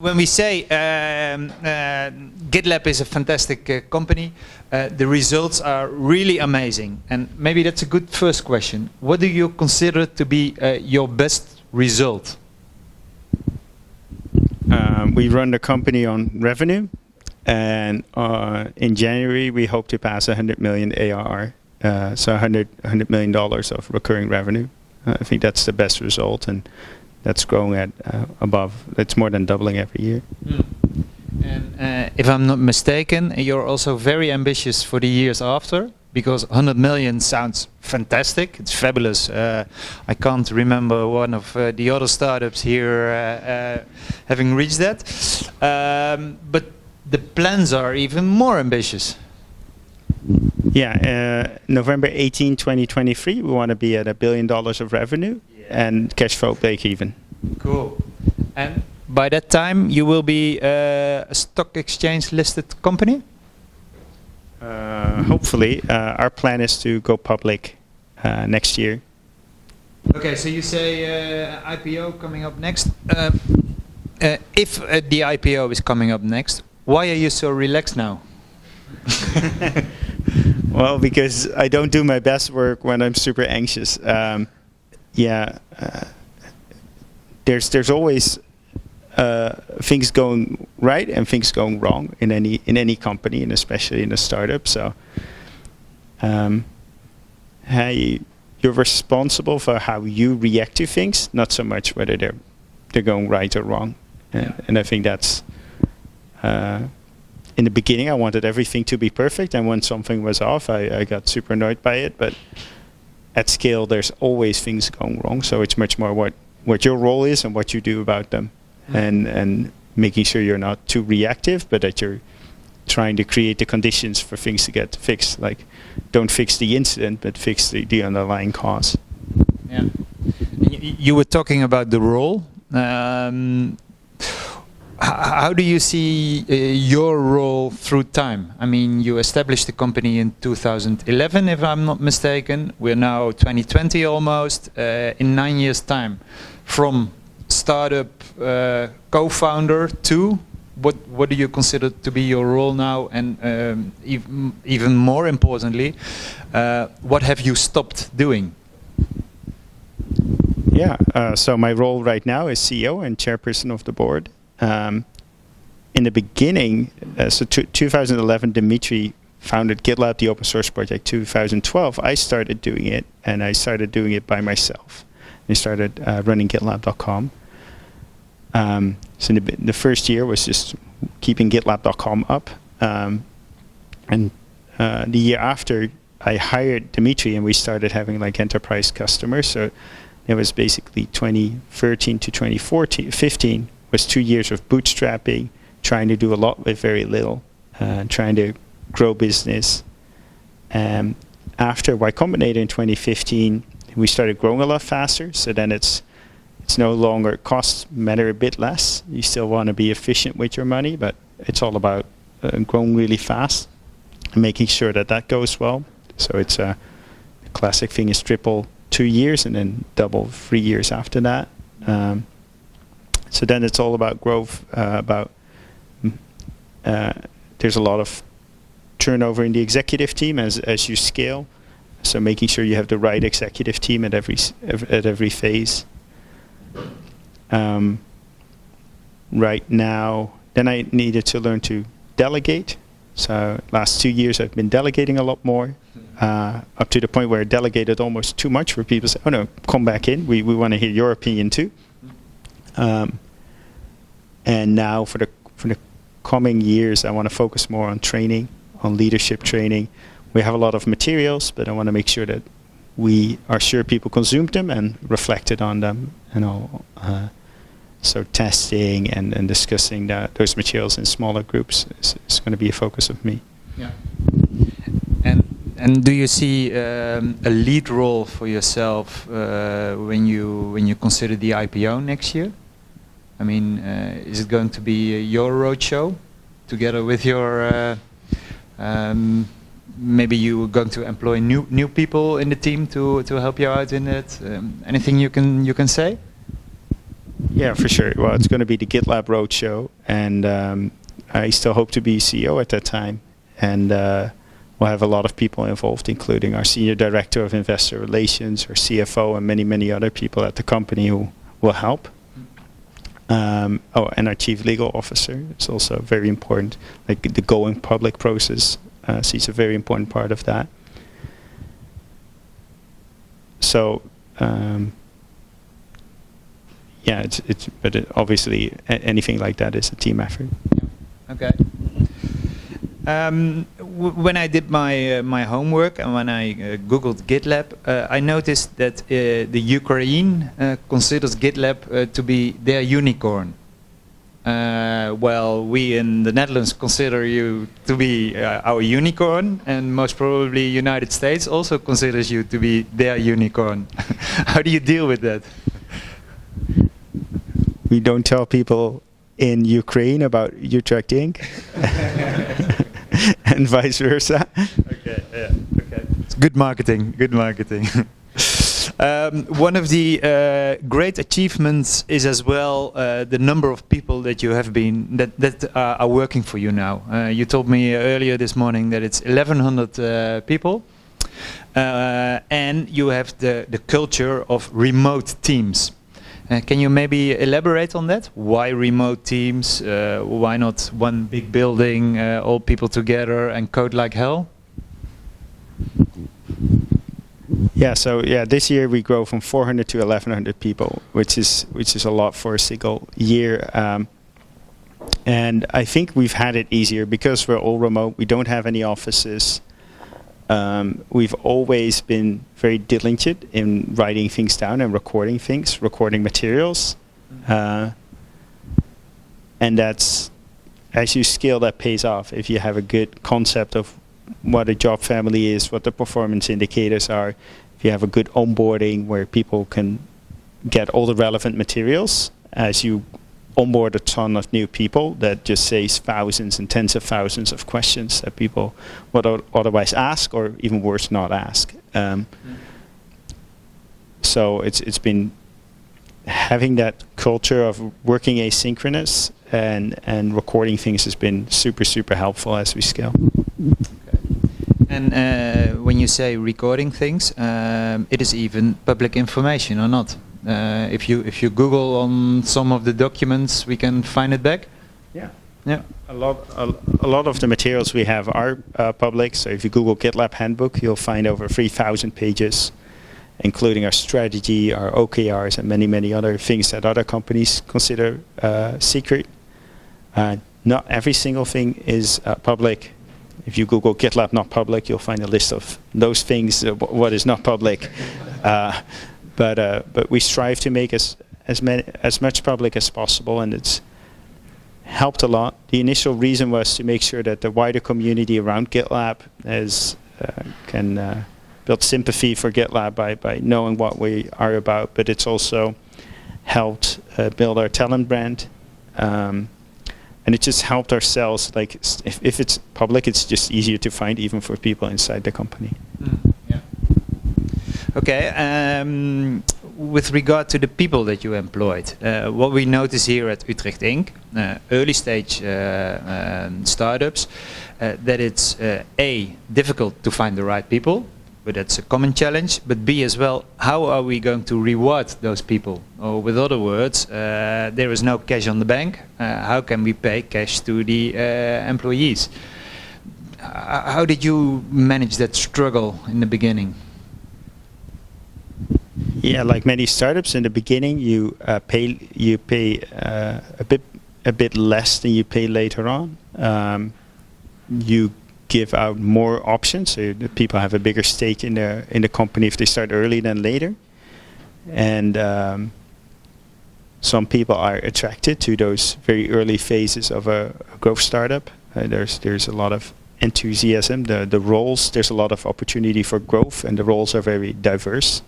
When we say GitLab is a fantastic company, the results are really amazing. And maybe that's a good first question. What do you consider to be your best result? We run the company on revenue, and in January we hope to pass 100 million ARR, so $100 million of recurring revenue. I think that's the best result, and that's growing at above. It's more than doubling every year. And if I'm not mistaken, you're also very ambitious for the years after, because 100 million sounds fantastic. It's fabulous. I can't remember one of the other startups here having reached that. But the plans are even more ambitious. Yeah, November 18, 2023, we want to be at $1 billion of revenue and cash flow break even. Cool. And by that time, you will be a stock exchange listed company? Hopefully. Our plan is to go public next year. Okay, so you say IPO coming up next. If the IPO is coming up next, why are you so relaxed now? Well, because I don't do my best work when I'm super anxious. There's always things going right and things going wrong in any company, and especially in a startup. So, you're responsible for how you react to things, not so much whether they're going right or wrong. And I think that's. In the beginning, I wanted everything to be perfect, and when something was off, I got super annoyed by it. But at scale, there's always things going wrong. So it's much more what your role is and what you do about them, and making sure you're not too reactive, but that you're trying to create the conditions for things to get fixed. Like, don't fix the incident, but fix the underlying cause. Yeah. You were talking about the role. How do you see your role through time? I mean, you established the company in 2011, if I'm not mistaken. We're now 2020 almost, in 9 years' time. From startup co-founder to, what do you consider to be your role now? And even more importantly, what have you stopped doing? Yeah, so my role right now is CEO and chairperson of the board. In the beginning, 2011, Dimitri founded GitLab, the open source project. 2012, I started doing it, and I started doing it by myself. I started running GitLab.com. So the first year was just keeping GitLab.com up. And the year after, I hired Dimitri, and we started having like enterprise customers. So it was basically 2013 to 2015. Was 2 years of bootstrapping, trying to do a lot with very little, trying to grow business. After Y Combinator in 2015, we started growing a lot faster. So then it's no longer, costs matter a bit less. You still want to be efficient with your money, but it's all about growing really fast and making sure that goes well. So it's the classic thing is triple 2 years and then double 3 years after that. So then it's all about growth, there's a lot of turnover in the executive team as you scale. So making sure you have the right executive team at every phase. Right now, then I needed to learn to delegate. So last 2 years I've been delegating a lot more, up to the point where I delegated almost too much, where people say, oh no, come back in, we want to hear your opinion too. And now for the coming years, I want to focus more on training, on leadership training. We have a lot of materials, but I want to make sure that we are sure people consume them and reflected on them, and all. So testing and discussing those materials in smaller groups is going to be a focus of me. Yeah. And do you see a lead role for yourself when you consider the IPO next year? I mean, is it going to be your roadshow together with your? Maybe you are going to employ new people in the team to help you out in it. Anything you can say? Yeah, for sure. Well, it's going to be the GitLab Roadshow, and I still hope to be CEO at that time. And we'll have a lot of people involved, including our Senior Director of Investor Relations, our CFO, and many, many other people at the company who will help. And our Chief Legal Officer. It's also very important. Like the going public process, she's a very important part of that. So, yeah, obviously anything like that is a team effort. Okay. When I did my homework and when I googled GitLab, I noticed that the Ukraine considers GitLab to be their unicorn. Well, we in the Netherlands consider you to be our unicorn, and most probably United States also considers you to be their unicorn. How do you deal with that? We don't tell people in Ukraine about UtrechtInc. And vice versa. Okay, yeah, okay. It's good marketing, good marketing. One of the great achievements is as well the number of people that you have been, that are working for you now. You told me earlier this morning that it's 1,100 people. And you have the culture of remote teams. Can you maybe elaborate on that? Why remote teams? Why not one big building, all people together and code like hell? Yeah, so this year we grow from 400 to 1,100 people, which is a lot for a single year. And I think we've had it easier because we're all remote. We don't have any offices. We've always been very diligent in writing things down and recording things, recording materials. And that's, as you scale, that pays off. If you have a good concept of what a job family is, what the performance indicators are, if you have a good onboarding where people can get all the relevant materials, as you onboard a ton of new people, that just saves thousands and tens of thousands of questions that people would otherwise ask, or even worse, not ask. So it's been having that culture of working asynchronous and recording things has been super helpful as we scale. Okay. And when you say recording things, it is even public information or not? If you Google on some of the documents, we can find it back. Yeah. Yeah. A lot of the materials we have are public. So if you Google GitLab Handbook, you'll find over 3,000 pages, including our strategy, our OKRs, and many other things that other companies consider secret. Not every single thing is public. If you Google GitLab not public, you'll find a list of those things. What is not public. But we strive to make as much public as possible, and it's helped a lot. The initial reason was to make sure that the wider community around GitLab can build sympathy for GitLab by knowing what we are about. But it's also helped build our talent brand, and it just helped ourselves. Like if it's public, it's just easier to find even for people inside the company. Yeah. Okay, with regard to the people that you employed, what we notice here at UtrechtInc, early stage startups, that it's A, difficult to find the right people, but that's a common challenge, but B as well, how are we going to reward those people? Or with other words, there is no cash on the bank, how can we pay cash to the employees? How did you manage that struggle in the beginning? Yeah, like many startups in the beginning, you pay a bit less than you pay later on. You give out more options, so the people have a bigger stake in the company if they start early than later. And some people are attracted to those very early phases of a growth startup. There's a lot of enthusiasm. The roles, there's a lot of opportunity for growth, and the roles are very diverse.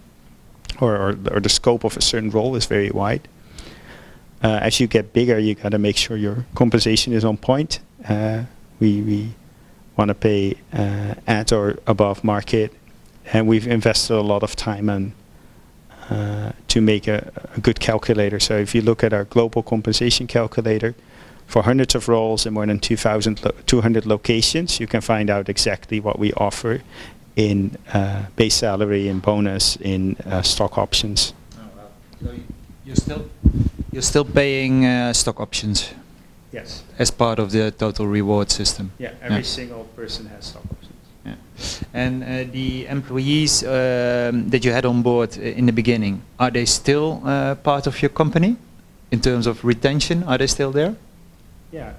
Or the scope of a certain role is very wide. As you get bigger, you got to make sure your compensation is on point. We want to pay at or above market, and we've invested a lot of time to make a good calculator. So if you look at our global compensation calculator, for hundreds of roles in more than 200 locations, you can find out exactly what we offer in base salary, in bonus, in stock options. Oh, wow. So you're still paying stock options? Yes. As part of the total reward system? Yeah, every single person has stock options. Yeah. And the employees that you had on board in the beginning, are they still part of your company? In terms of retention, are they still there? Yeah.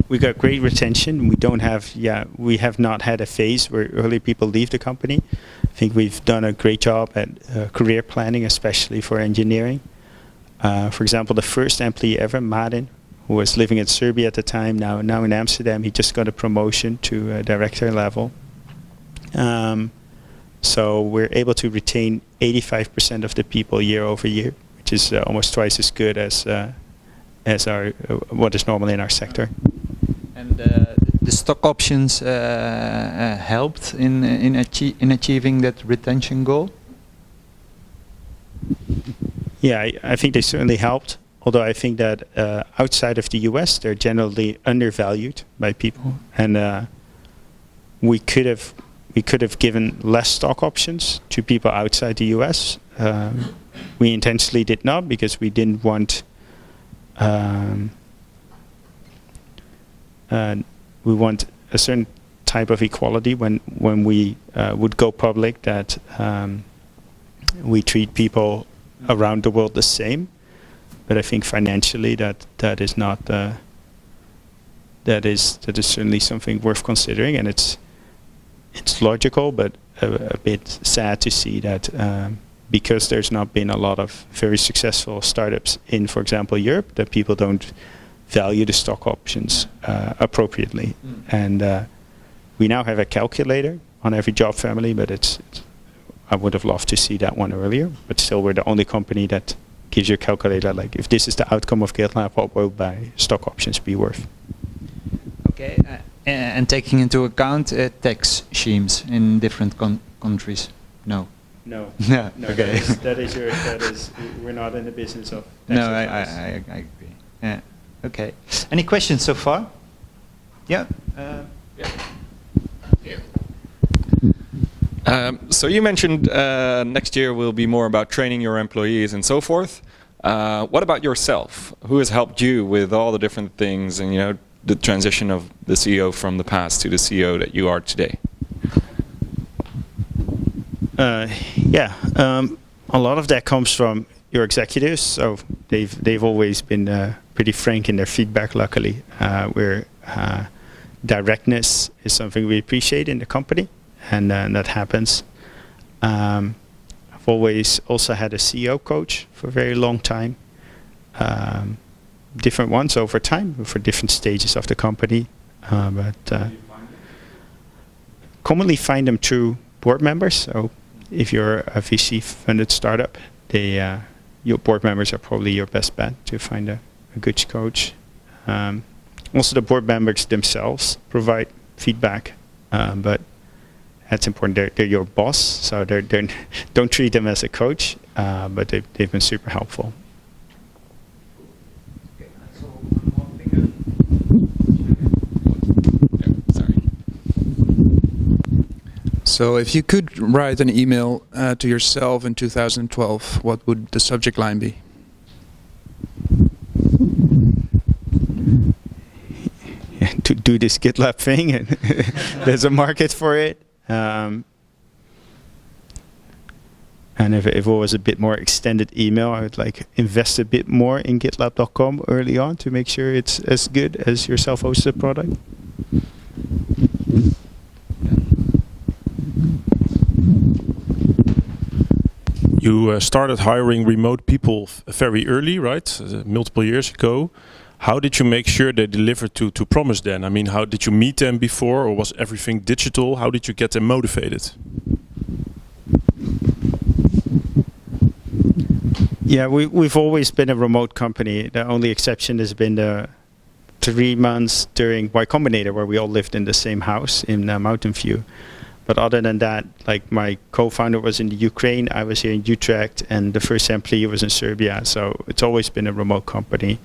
We got great retention. We have not had a phase where early people leave the company. I think we've done a great job at career planning, especially for engineering. For example, the first employee ever, Martin, who was living in Serbia at the time, now in Amsterdam, he just got a promotion to director level. So we're able to retain 85% of the people year over year, which is almost twice as good as our what is normally in our sector. And the stock options helped in achieving that retention goal? Yeah, I think they certainly helped. Although I think that outside of the US, they're generally undervalued by people, and we could have given less stock options to people outside the US. We intentionally did not, because we didn't want. We want a certain type of equality when we would go public, that we treat people around the world the same. But I think financially that is not that is certainly something worth considering, and it's logical, but a bit sad to see that because there's not been a lot of very successful startups in, for example, Europe, that people don't value the stock options appropriately. And we now have a calculator on every job family, but I would have loved to see that one earlier. But still, we're the only company that gives you a calculator, like, if this is the outcome of GitLab, what will my stock options be worth? Okay, and taking into account tax schemes in different countries? No. No. Yeah. No. Okay. That is. We're not in the business of. No, I agree. Yeah. Okay. Any questions so far? Yeah. Yeah. So you mentioned next year will be more about training your employees and so forth. What about yourself? Who has helped you with all the different things and the transition of the CEO from the past to the CEO that you are today? A lot of that comes from your executives. So they've always been pretty frank in their feedback. Luckily, where directness is something we appreciate in the company. And that happens. I've always also had a CEO coach for a very long time. Different ones over time for different stages of the company. But commonly find them through board members. So if you're a VC-funded startup, your board members are probably your best bet to find a good coach. Also, the board members themselves provide feedback, but that's important. They're your boss, so don't treat them as a coach, but they've been super helpful. Okay, I saw one more finger. Yeah, sorry. So if you could write an email to yourself in 2012, what would the subject line be? To do this GitLab thing, and there's a market for it. And if it was a bit more extended email, I would invest a bit more in GitLab.com early on to make sure it's as good as your self-hosted product. You started hiring remote people very early, right? Multiple years ago. How did you make sure they delivered to promise then? I mean, how did you meet them before, or was everything digital? How did you get them motivated? Yeah, we've always been a remote company. The only exception has been the 3 months during Y Combinator, where we all lived in the same house in Mountain View. But other than that, like my co-founder was in the Ukraine, I was here in Utrecht, and the first employee was in Serbia. So it's always been a remote company.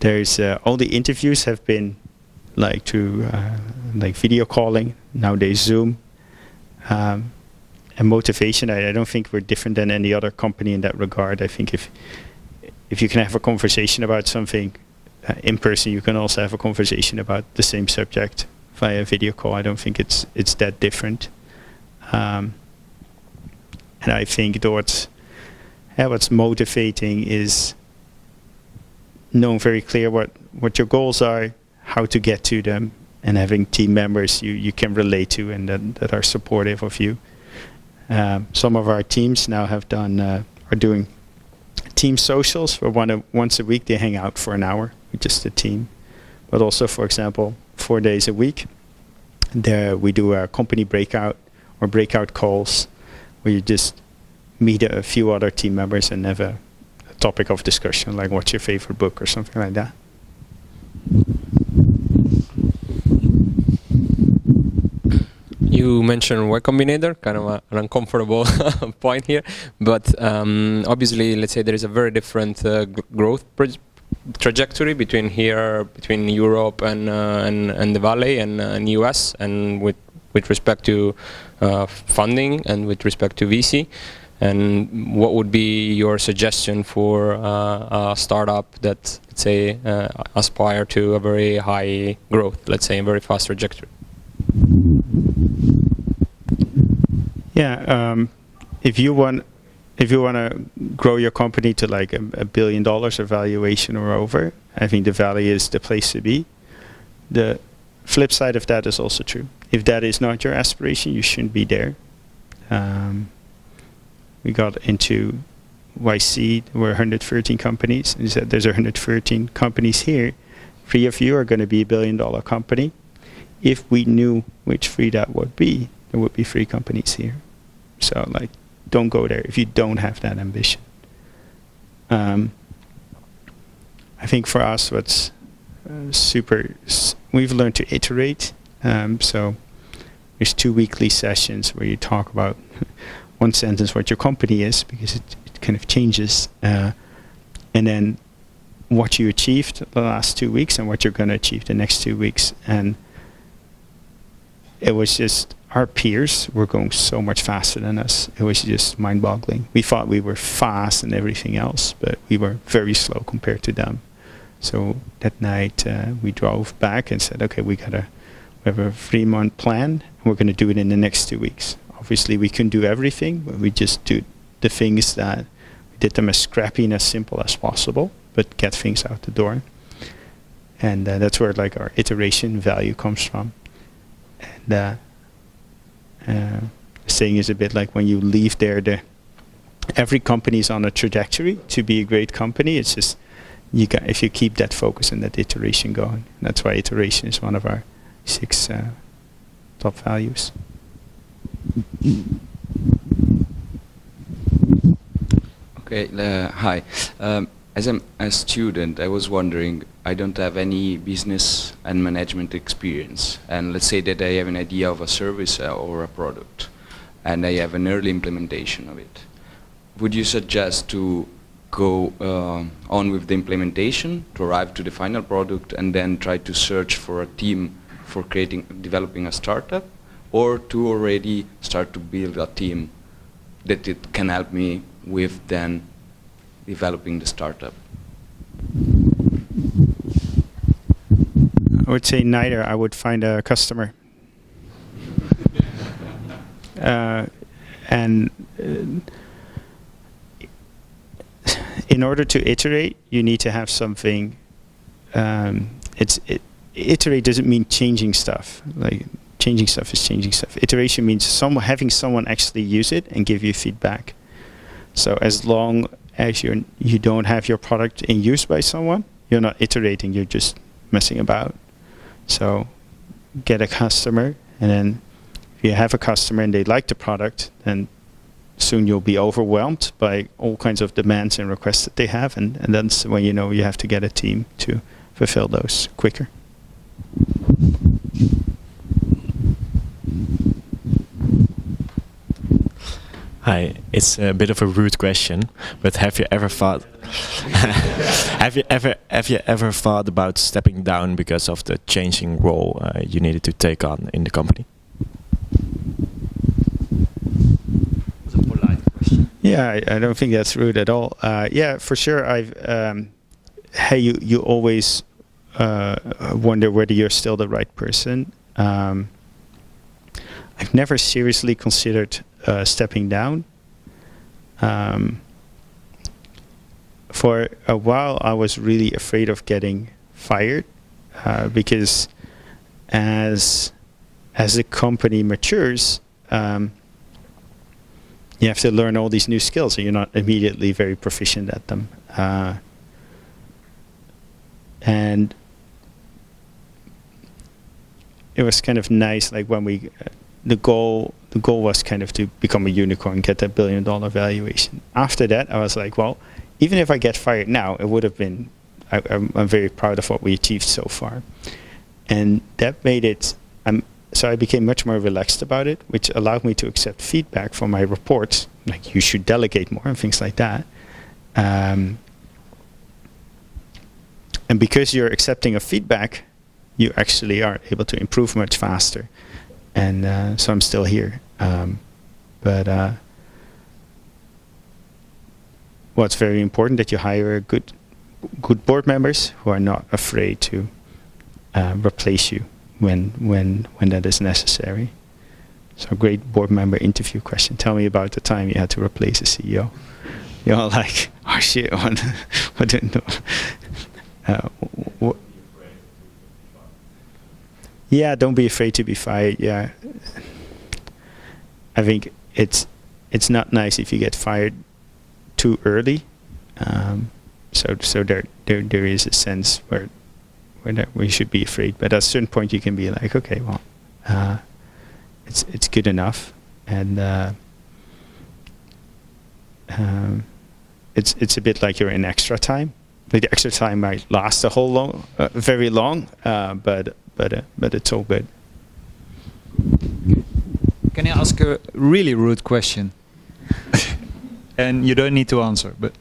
There's all the interviews have been like through like video calling, nowadays Zoom. And motivation, I don't think we're different than any other company in that regard. I think if you can have a conversation about something in person, you can also have a conversation about the same subject via video call. I don't think it's that different. And I think what's motivating is knowing very clear what your goals are, how to get to them, and having team members you can relate to and that are supportive of you. Some of our teams now are doing team socials for once a week. They hang out for an hour with just the team. But also, for example, 4 days a week, there we do a company breakout calls where you just meet a few other team members and have a topic of discussion, like what's your favorite book or something like that. You mentioned Y Combinator, kind of an uncomfortable point here, but obviously, let's say there is a very different growth trajectory between Europe and the Valley and US, and with respect to funding and with respect to VC. And what would be your suggestion for a startup that, let's say, aspire to a very high growth, let's say, a very fast trajectory? Yeah, if you want to grow your company to like $1 billion of valuation or over, I think the Valley is the place to be. The flip side of that is also true. If that is not your aspiration, you shouldn't be there. We got into YC, there were 113 companies, and he said there's 113 companies here. 3 of you are going to be $1 billion company. If we knew which 3 that would be, there would be 3 companies here. So like, don't go there if you don't have that ambition. I think for us, what's we've learned to iterate. So there's 2 weekly sessions where you talk about one sentence what your company is, because it kind of changes, and then what you achieved the last 2 weeks and what you're going to achieve the next 2 weeks. And it was just, our peers were going so much faster than us. It was just mind-boggling. We thought we were fast and everything else, but we were very slow compared to them. So that night we drove back and said, okay, we have a 3-month plan, and we're going to do it in the next 2 weeks. Obviously, we couldn't do everything, but we just do the things that we did them as scrappy and as simple as possible, but get things out the door. And that's where like our iteration value comes from. And the saying is a bit like when you leave there, every company is on a trajectory to be a great company. It's just if you keep that focus and that iteration going. That's why iteration is one of our 6 top values. Okay, hi. As a student, I was wondering, I don't have any business and management experience, and let's say that I have an idea of a service or a product, and I have an early implementation of it. Would you suggest to go on with the implementation to arrive to the final product and then try to search for a team for developing a startup, or to already start to build a team that it can help me with then developing the startup? I would say neither. I would find a customer. And in order to iterate, you need to have something. Iterate doesn't mean changing stuff. Like changing stuff is changing stuff. Iteration means having someone actually use it and give you feedback. So as long as you don't have your product in use by someone, you're not iterating. You're just messing about. So get a customer, and then if you have a customer and they like the product, then soon you'll be overwhelmed by all kinds of demands and requests that they have, and that's when you know you have to get a team to fulfill those quicker. Hi, it's a bit of a rude question, but have you ever thought have you ever thought about stepping down because of the changing role you needed to take on in the company? That's a polite question. Yeah, I don't think that's rude at all. Yeah, for sure. Hey, you always wonder whether you're still the right person. I've never seriously considered stepping down. For a while, I was really afraid of getting fired because as the company matures, you have to learn all these new skills, and you're not immediately very proficient at them. And it was kind of nice, like when we, the goal was kind of to become a unicorn, get that $1 billion valuation. After that, I was like, well, even if I get fired now, it would have been, I'm very proud of what we achieved so far. And that made it, so I became much more relaxed about it, which allowed me to accept feedback from my reports, like you should delegate more and things like that. And because you're accepting of feedback, you actually are able to improve much faster. And so I'm still here. But what's very important that you hire good board members who are not afraid to replace you when that is necessary. So great board member interview question. Tell me about the time you had to replace a CEO. You're all like, oh shit, what didn't know. Yeah, don't be afraid to be fired. Yeah, I think it's not nice if you get fired too early. So there is a sense where we should be afraid, but at a certain point you can be like, okay, well, it's good enough, and it's a bit like you're in extra time. Like the extra time might last very long, but it's all good. Can I ask a really rude question? And you don't need to answer, but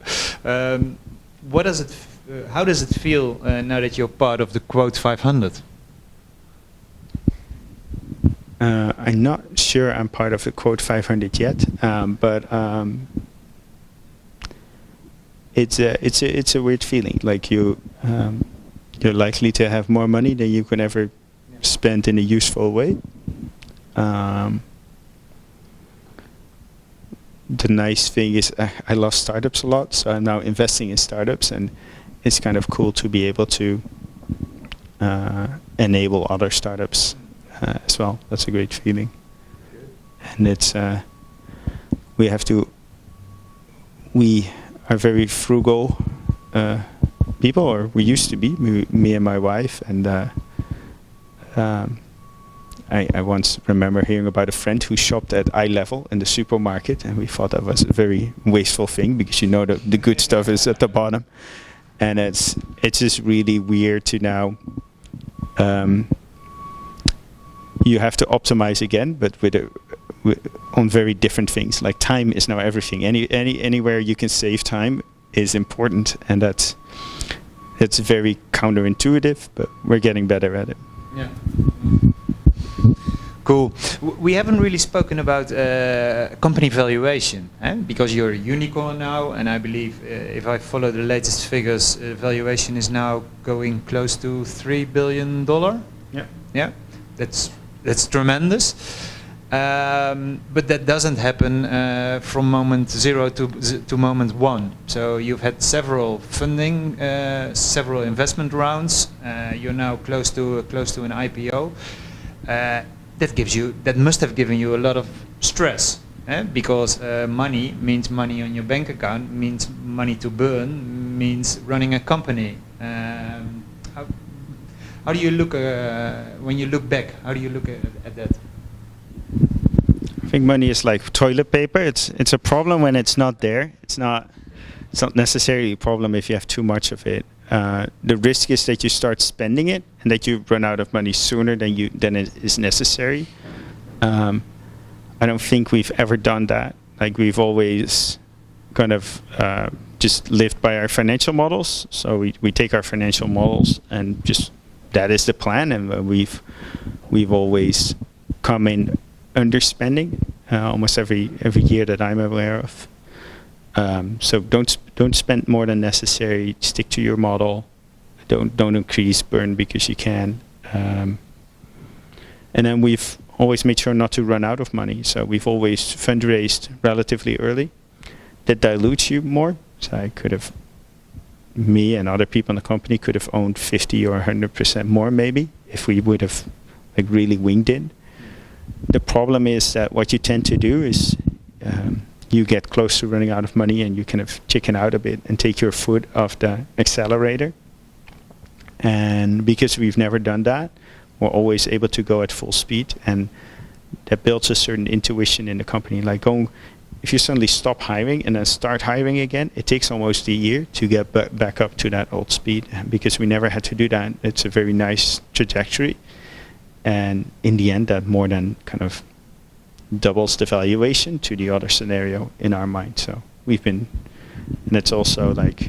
how does it feel now that you're part of the Quote 500? I'm not sure I'm part of the Quote 500 yet, but it's a weird feeling. Like you're likely to have more money than you can ever spend in a useful way. The nice thing is I love startups a lot, so I'm now investing in startups, and it's kind of cool to be able to enable other startups as well. That's a great feeling. And it's we are very frugal people, or we used to be, me and my wife, and I once remember hearing about a friend who shopped at eye level in the supermarket, and we thought that was a very wasteful thing, because you know the good stuff is at the bottom. And it's just really weird to now you have to optimize again, but on very different things. Like time is now everything. Anywhere you can save time is important, and that's very counterintuitive, but we're getting better at it. Yeah. Cool. We haven't really spoken about company valuation, because you're a unicorn now, and I believe if I follow the latest figures, valuation is now going close to $3 billion. Yeah. Yeah. That's tremendous. But that doesn't happen from moment 0 to moment 1. So you've had several funding, several investment rounds. You're now close to an IPO. That must have given you a lot of stress, because money means money on your bank account, means money to burn, means running a company. How do you look when you look back? How do you look at that? I think money is like toilet paper. It's a problem when it's not there. It's not necessarily a problem if you have too much of it. The risk is that you start spending it and that you run out of money sooner than it is necessary. I don't think we've ever done that. like we've always kind of just lived by our financial models. So we take our financial models and just that is the plan, and we've always come in underspending almost every year that I'm aware of. So don't spend more than necessary. Stick to your model. Don't increase burn because you can. And then we've always made sure not to run out of money. So we've always fundraised relatively early. That dilutes you more. So me and other people in the company could have owned 50 or 100% more maybe if we would have like really winged it. The problem is that what you tend to do is you get close to running out of money and you kind of chicken out a bit and take your foot off the accelerator. And because we've never done that, we're always able to go at full speed, and that builds a certain intuition in the company. Like if you suddenly stop hiring and then start hiring again, it takes almost a year to get back up to that old speed. And because we never had to do that, it's a very nice trajectory. And in the end, that more than kind of doubles the valuation to the other scenario in our mind. So and it's also like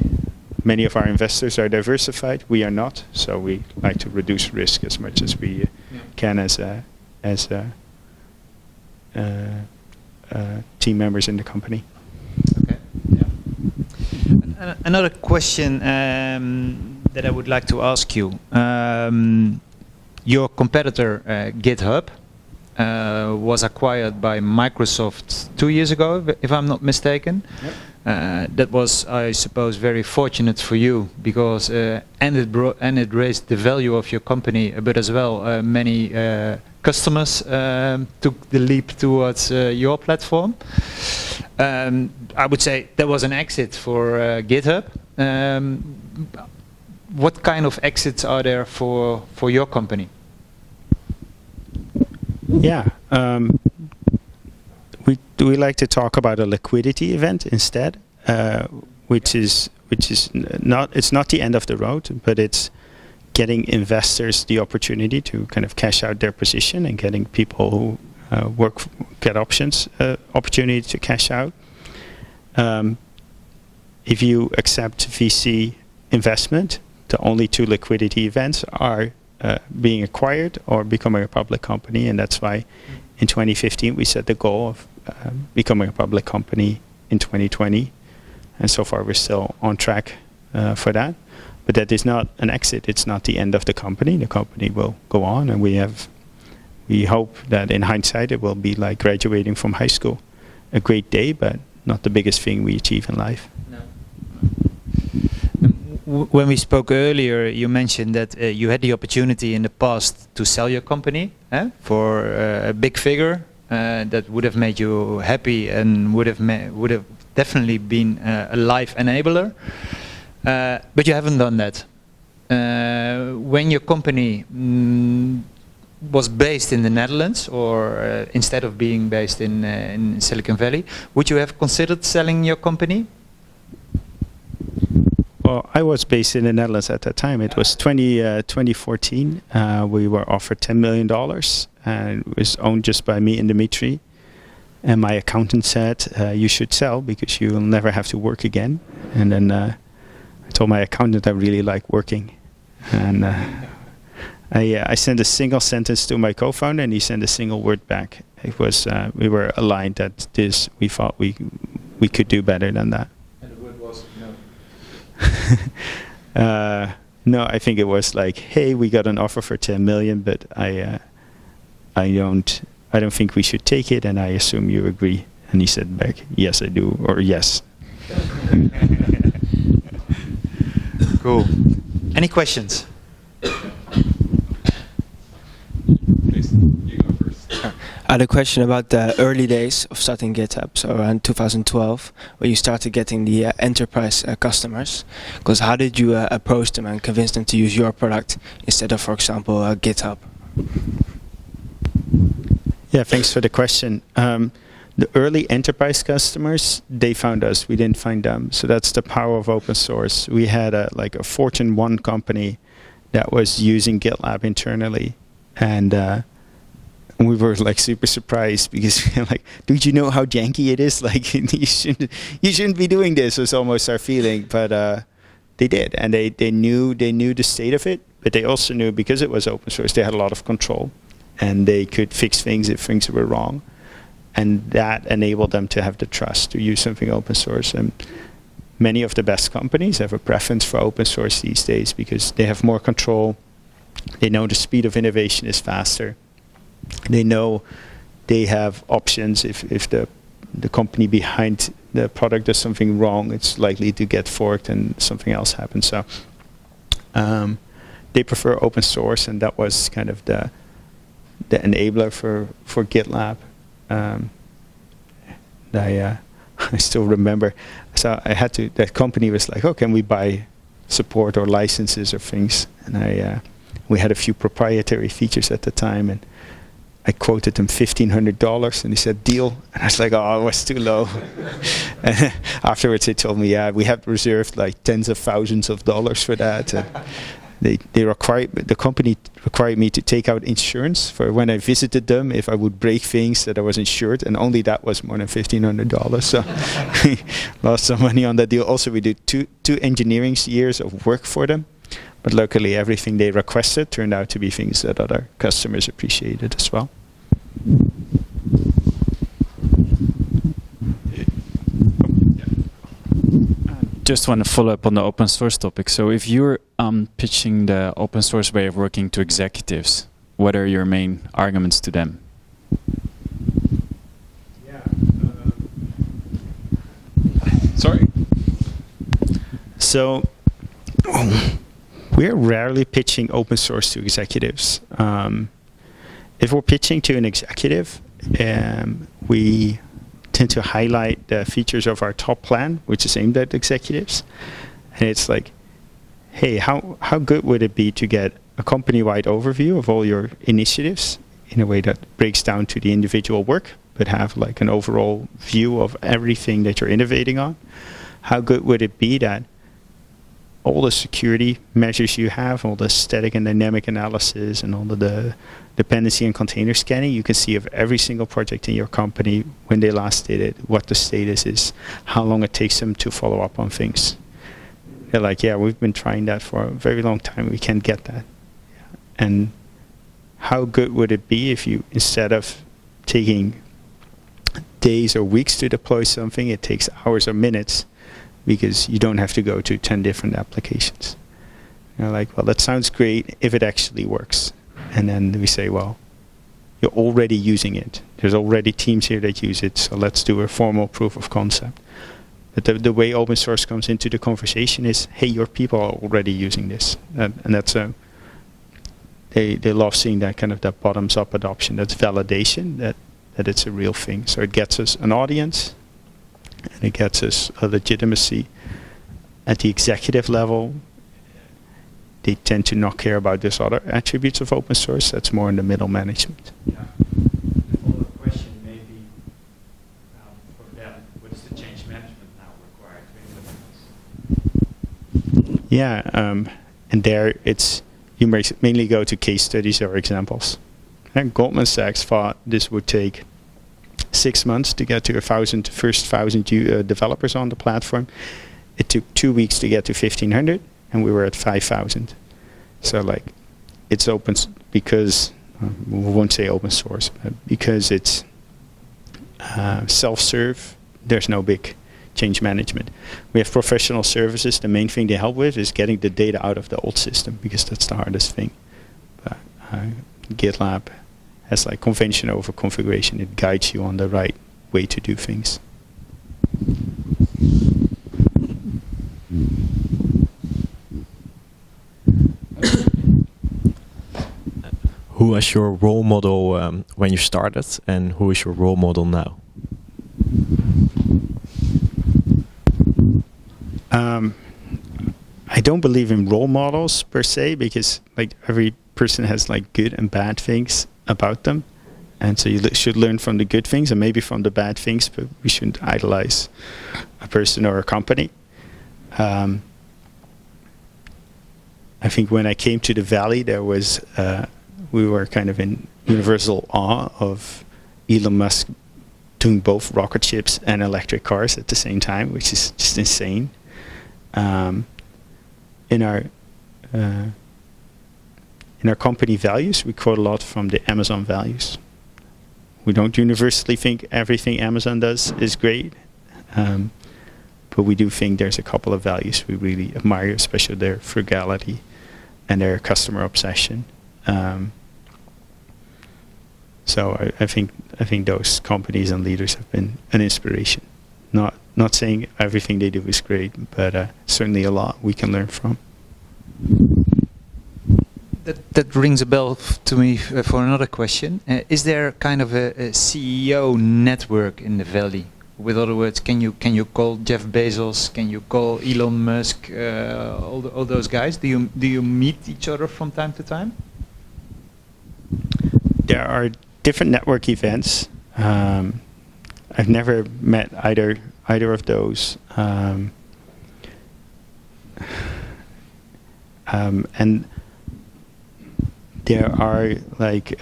many of our investors are diversified. We are not. So we like to reduce risk as much as we can as team members in the company. Okay. Yeah. Another question that I would like to ask you. Your competitor GitHub was acquired by Microsoft 2 years ago, if I'm not mistaken. Yep. That was, I suppose, very fortunate for you because and it raised the value of your company a bit as well. Many customers took the leap towards your platform. I would say there was an exit for GitHub. What kind of exits are there for your company? Yeah, we like to talk about a liquidity event instead, which is not the end of the road, but it's getting investors the opportunity to kind of cash out their position and getting people who get opportunity to cash out. If you accept VC investment, the only two liquidity events are being acquired or becoming a public company, and that's why in 2015 we set the goal of becoming a public company in 2020, and so far we're still on track for that. But that is not an exit. It's not the end of the company. The company will go on, and we hope that in hindsight it will be like graduating from high school, a great day, but not the biggest thing we achieve in life. No. When we spoke earlier, you mentioned that you had the opportunity in the past to sell your company for a big figure that would have made you happy and would have definitely been a life enabler. But you haven't done that. When your company was based in the Netherlands, or instead of being based in Silicon Valley, would you have considered selling your company? Well, I was based in the Netherlands at that time. It was 2014. We were offered $10 million, and it was owned just by me and Dimitri. And my accountant said, you should sell because you will never have to work again. And then I told my accountant I really like working. And I sent a single sentence to my co-founder, and he sent a single word back. It was we were aligned that we thought we could do better than that. And the word was no. No, I think it was like, hey, we got an offer for 10 million, but I don't think we should take it, and I assume you agree. And he said back, yes, I do, or yes. Cool. Any questions? Please, you go first. I had a question about the early days of starting GitHub, so around 2012, when you started getting the enterprise customers. Because how did you approach them and convince them to use your product instead of, for example, GitHub? Yeah, thanks for the question. The early enterprise customers, they found us. We didn't find them. So that's the power of open source. We had a Fortune 1 company that was using GitLab internally, and And we were like super surprised because like, dude, you know how janky it is? Like you shouldn't be doing this, was almost our feeling. But they did, and they knew the state of it, but they also knew because it was open source, they had a lot of control, and they could fix things if things were wrong, and that enabled them to have the trust to use something open source. And many of the best companies have a preference for open source these days because they have more control. They know the speed of innovation is faster. They know they have options. If the company behind the product does something wrong, it's likely to get forked and something else happens. So they prefer open source, and that was kind of the enabler for GitLab. I still remember. So I had to. That company was like, "Oh, can we buy support or licenses or things?" And we had a few proprietary features at the time, and I quoted them $1,500, and he said, "Deal." And I was like, "Oh, it was too low." And afterwards, they told me, "Yeah, we had reserved like tens of thousands of dollars for that." And the company required me to take out insurance for when I visited them if I would break things that I was insured, and only that was more than $1,500. So we lost some money on that deal. Also, we did two engineering years of work for them. But luckily, everything they requested turned out to be things that other customers appreciated as well. Just want to follow up on the open source topic. So if you're pitching the open source way of working to executives, what are your main arguments to them? Sorry. So we're rarely pitching open source to executives. If we're pitching to an executive, we tend to highlight the features of our top plan, which is aimed at executives. And it's like, hey, how good would it be to get a company-wide overview of all your initiatives in a way that breaks down to the individual work, but have like an overall view of everything that you're innovating on? How good would it be that all the security measures you have, all the static and dynamic analysis, and all of the dependency and container scanning, you can see of every single project in your company, when they last did it, what the status is, how long it takes them to follow up on things. They're like, yeah, we've been trying that for a very long time. We can't get that. And how good would it be if you, instead of taking days or weeks to deploy something, it takes hours or minutes, because you don't have to go to 10 different applications. You're like, well, that sounds great if it actually works. And then we say, well, you're already using it. There's already teams here that use it, so let's do a formal proof of concept. But the way open source comes into the conversation is, hey, your people are already using this. And that's they love seeing that kind of that bottoms-up adoption. That's validation that it's a real thing. So it gets us an audience, and it gets us a legitimacy. At the executive level, they tend to not care about these other attributes of open source. That's more in the middle management. Yeah. The follow-up question may be for them, what is the change management now required to implement this? Yeah, and there you mainly go to case studies or examples. And Goldman Sachs thought this would take 6 months to get to first 1,000 developers on the platform. It took 2 weeks to get to 1,500, and we were at 5,000. So like, it's open because we won't say open source, but because it's self-serve. There's no big change management. We have professional services. The main thing they help with is getting the data out of the old system, because that's the hardest thing. But GitLab has like convention over configuration. It guides you on the right way to do things. Who was your role model when you started, and who is your role model now? I don't believe in role models per se, because like every person has like good and bad things about them, and so you should learn from the good things and maybe from the bad things, but we shouldn't idolize a person or a company. I think when I came to the Valley, there was we were kind of in universal awe of Elon Musk doing both rocket ships and electric cars at the same time, which is just insane. In our company values, we quote a lot from the Amazon values. We don't universally think everything Amazon does is great, but we do think there's a couple of values we really admire, especially their frugality and their customer obsession. So I think those companies and leaders have been an inspiration. Not saying everything they do is great, but certainly a lot we can learn from. That rings a bell to me for another question. Is there kind of a CEO network in the Valley? With other words, can you call Jeff Bezos? Can you call Elon Musk? All those guys? Do you meet each other from time to time? There are different network events. I've never met either of those. And there are like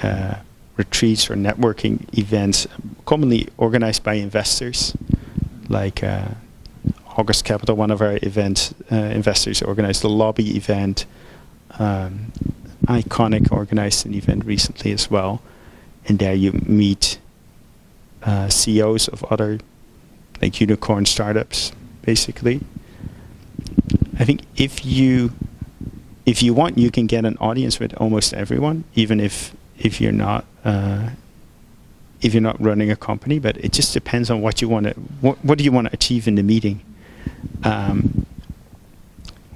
retreats or networking events commonly organized by investors, like August Capital, one of our investors organized a lobby event. Iconic organized an event recently as well, and there you meet CEOs of other like unicorn startups, basically. I think if you want, you can get an audience with almost everyone, even if you're not running a company. But it just depends on what you want to what do you want to achieve in the meeting.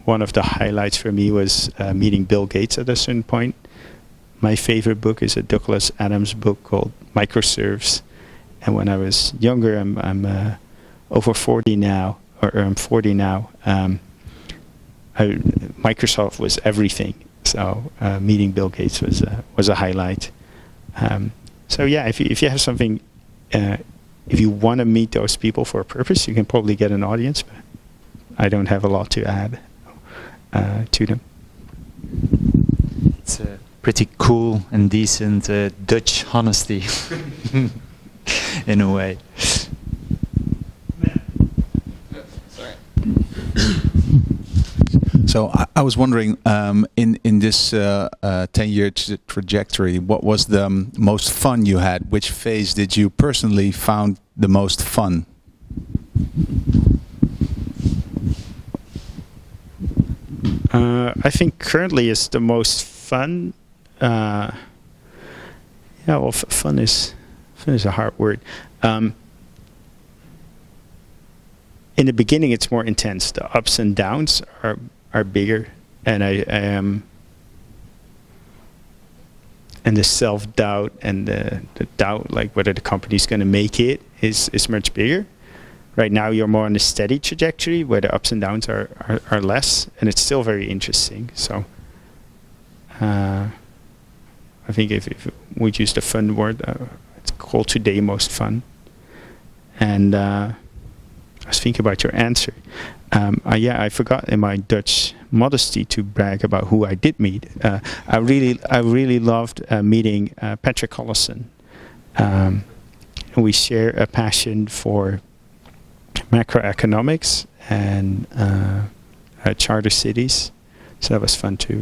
One of the highlights for me was meeting Bill Gates at a certain point. My favorite book is a Douglas Adams book called Microserves. And when I was younger, I'm over 40 now, or I'm 40 now. Microsoft was everything. So meeting Bill Gates was a highlight. So yeah, if you have something, if you want to meet those people for a purpose, you can probably get an audience. But I don't have a lot to add to them. It's a pretty cool and decent Dutch honesty, in a way. So I was wondering, in this 10-year trajectory, what was the most fun you had? Which phase did you personally found the most fun? I think currently is the most fun. Fun is a hard word. In the beginning, it's more intense. The ups and downs are bigger, and and the self-doubt and the doubt, like whether the company's going to make it, is much bigger. Right now, you're more on a steady trajectory where the ups and downs are less, and it's still very interesting. So I think if we use the fun word, it's called today most fun. And I was thinking about your answer. I forgot in my Dutch modesty to brag about who I did meet. I really loved meeting Patrick Collison. We share a passion for macroeconomics and charter cities, so that was fun to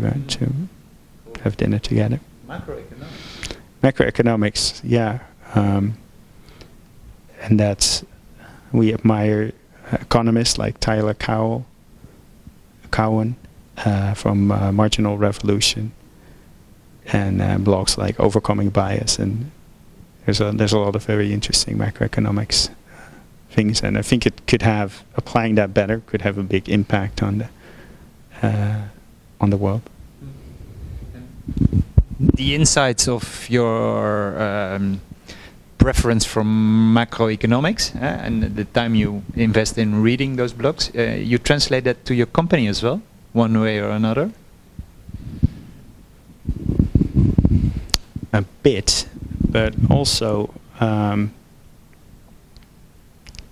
have dinner together. Macroeconomics, yeah, and that's we admire economists like Tyler Cowen from Marginal Revolution, and blogs like Overcoming Bias, and there's a lot of very interesting macroeconomics things, and I think it could have, applying that better, could have a big impact on the world. The insights of your preference from macroeconomics and the time you invest in reading those blogs, you translate that to your company as well, one way or another? A bit, but also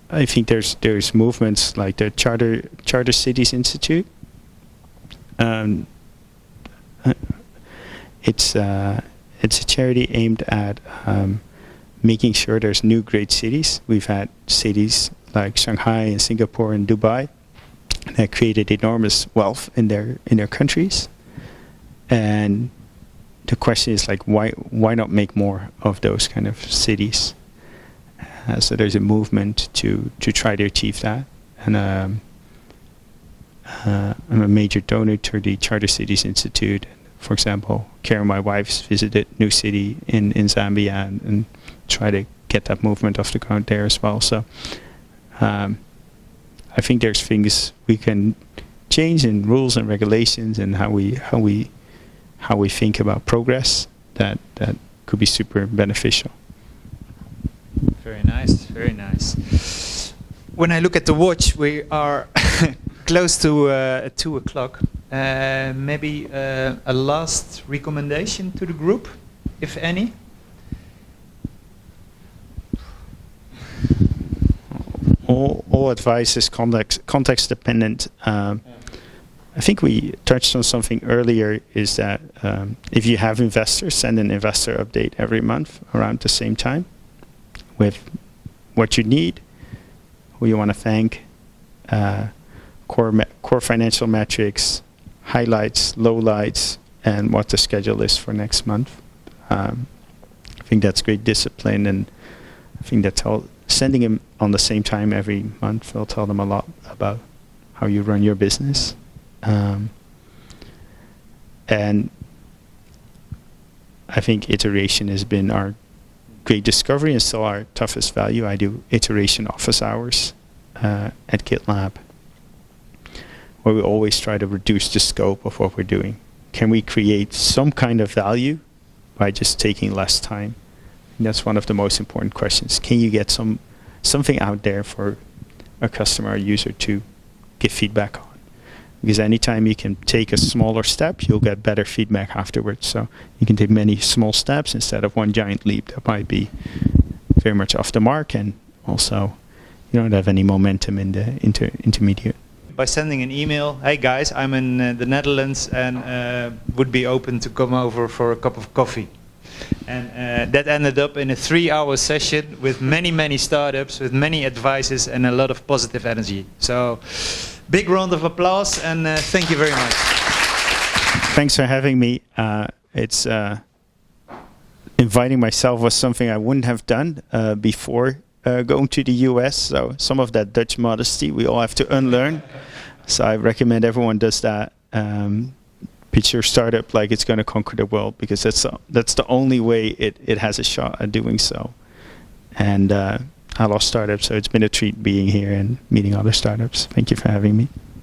I think there's movements like the Charter Cities Institute. It's it's a charity aimed at making sure there's new great cities. We've had cities like Shanghai and Singapore and Dubai that created enormous wealth in their countries, and the question is like, why not make more of those kind of cities? So there's a movement to try to achieve that, and I'm a major donor to the Charter Cities Institute. For example, Karen, my wife's visited New City in Zambia and try to get that movement off the ground there as well. So I think there's things we can change in rules and regulations and how we think about progress that could be super beneficial. Very nice, very nice. When I look at the watch, we are close to 2 o'clock. Maybe a last recommendation to the group, if any? All advice is context dependent. I think we touched on something earlier, is that if you have investors, send an investor update every month around the same time with what you need, who you want to thank, core financial metrics, highlights, lowlights, and what the schedule is for next month. I think that's great discipline, and I think that's sending them on the same time every month will tell them a lot about how you run your business. And I think iteration has been our great discovery and still our toughest value. I do iteration office hours at GitLab, where we always try to reduce the scope of what we're doing. Can we create some kind of value by just taking less time? And that's one of the most important questions. Can you get something out there for a customer or user to give feedback on? Because anytime you can take a smaller step, you'll get better feedback afterwards. So you can take many small steps instead of one giant leap that might be very much off the mark, and also you don't have any momentum in the intermediate. By sending an email, hey guys, I'm in the Netherlands and would be open to come over for a cup of coffee. And that ended up in a 3-hour session with many startups, with many advices and a lot of positive energy. So big round of applause, and thank you very much. Thanks for having me. It's inviting myself was something I wouldn't have done before going to the US. So some of that Dutch modesty we all have to unlearn. So I recommend everyone does that. Pitch your startup like it's going to conquer the world, because that's the only way it has a shot at doing so. And I love startups, so it's been a treat being here and meeting other startups. Thank you for having me.